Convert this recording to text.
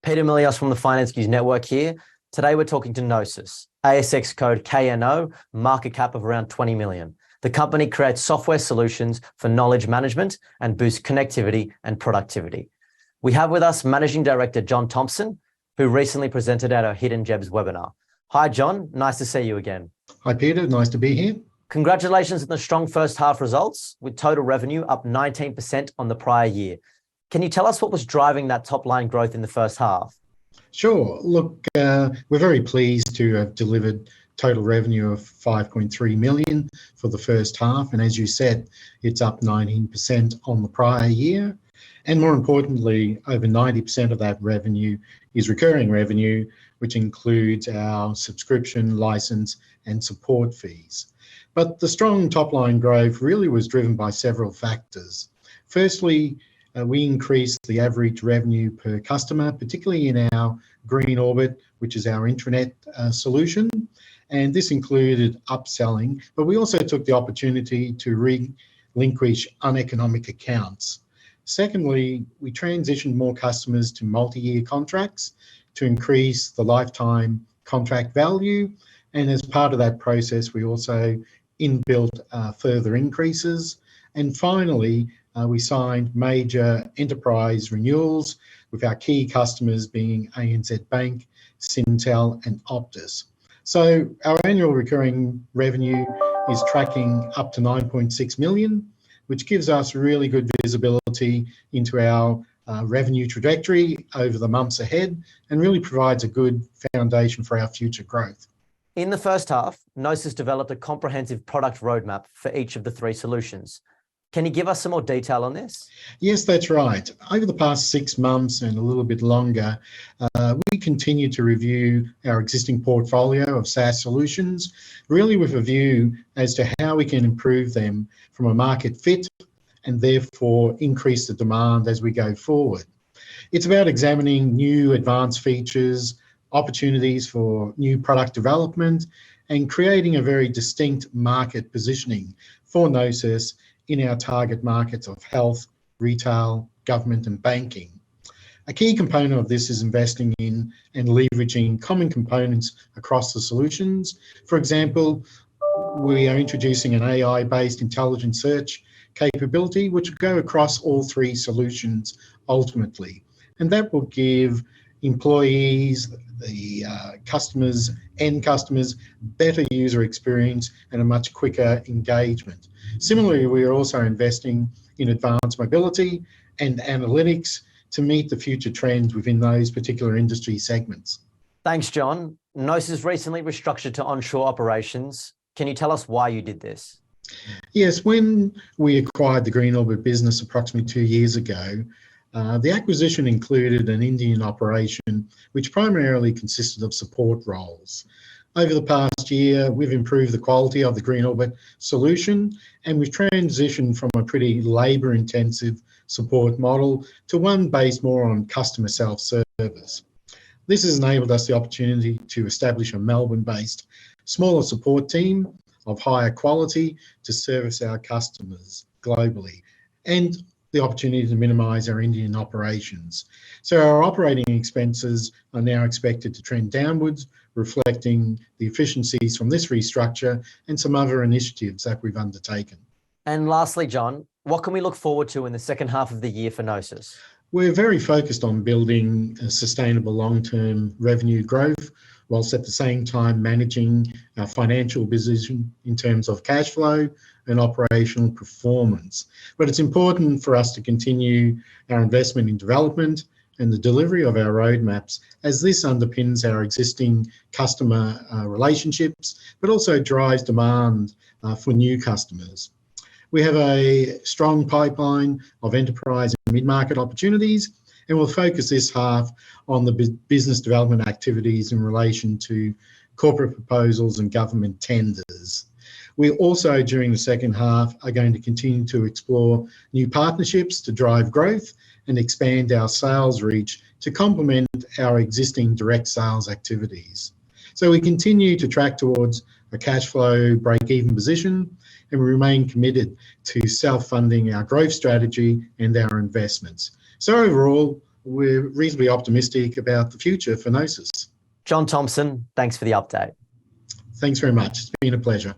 Peter Milios from the Finance News Network here. Today we're talking to Knosys, ASX code KNO, market cap of around 20 million. The company creates software solutions for knowledge management and boosts connectivity and productivity. We have with us Managing Director John Thompson, who recently presented at our Hidden Gems webinar. Hi, John. Nice to see you again. Hi, Peter. Nice to be here. Congratulations on the strong first half results, with total revenue up 19% on the prior year. Can you tell us what was driving that top line growth in the first half? Sure. Look, we're very pleased to have delivered total revenue of 5.3 million for the first half. And as you said, it's up 19% on the prior year. And more importantly, over 90% of that revenue is recurring revenue, which includes our subscription, license, and support fees. But the strong top line growth really was driven by several factors. Firstly, we increased the average revenue per customer, particularly in our GreenOrbit, which is our intranet solution. And this included upselling, but we also took the opportunity to relinquish uneconomic accounts. Secondly, we transitioned more customers to multi-year contracts to increase the lifetime contract value. And as part of that process, we also inbuilt further increases. And finally, we signed major enterprise renewals with our key customers being ANZ Bank, Syntel and Optus. So our annual recurring revenue is tracking up to 9.6 million, which gives us really good visibility into our revenue trajectory over the months ahead and really provides a good foundation for our future growth. In the first half, Knosys developed a comprehensive product roadmap for each of the three solutions. Can you give us some more detail on this? Yes, that's right. Over the past 6 months and a little bit longer, we continue to review our existing portfolio of SaaS solutions, really with a view as to how we can improve them from a market fit and therefore increase the demand as we go forward. It's about examining new advanced features, opportunities for new product development, and creating a very distinct market positioning for Knosys in our target markets of health, retail, government and banking. A key component of this is investing in and leveraging common components across the solutions. For example, we are introducing an AI-based intelligent search capability which will go across all three solutions ultimately. And that will give employees, the customers, end customers, better user experience and a much quicker engagement. Similarly, we are also investing in advanced mobility and analytics to meet the future trends within those particular industry segments. Thanks, John. Knosys recently restructured to onshore operations. Can you tell us why you did this? Yes, when we acquired the GreenOrbit business approximately 2 years ago, the acquisition included an Indian operation which primarily consisted of support roles. Over the past year, we've improved the quality of the GreenOrbit solution and we've transitioned from a pretty labour-intensive support model to one based more on customer self-service. This has enabled us the opportunity to establish a Melbourne-based smaller support team of higher quality to service our customers globally, and the opportunity to minimise our Indian operations. So our operating expenses are now expected to trend downwards, reflecting the efficiencies from this restructure and some other initiatives that we've undertaken. And lastly, John, what can we look forward to in the second half of the year for Knosys? We're very focused on building a sustainable long-term revenue growth, whilst at the same time managing our financial position in terms of cash flow and operational performance. But it's important for us to continue our investment in development and the delivery of our roadmaps, as this underpins our existing customer relationships, but also drives demand for new customers. We have a strong pipeline of enterprise and mid-market opportunities, and we'll focus this half on the business development activities in relation to corporate proposals and government tenders. We also, during the second half, are going to continue to explore new partnerships to drive growth and expand our sales reach to complement our existing direct sales activities. So we continue to track towards a cash flow break-even position, and we remain committed to self-funding our growth strategy and our investments. So overall, we're reasonably optimistic about the future for Knosys. John Thompson, thanks for the update. Thanks very much. It's been a pleasure.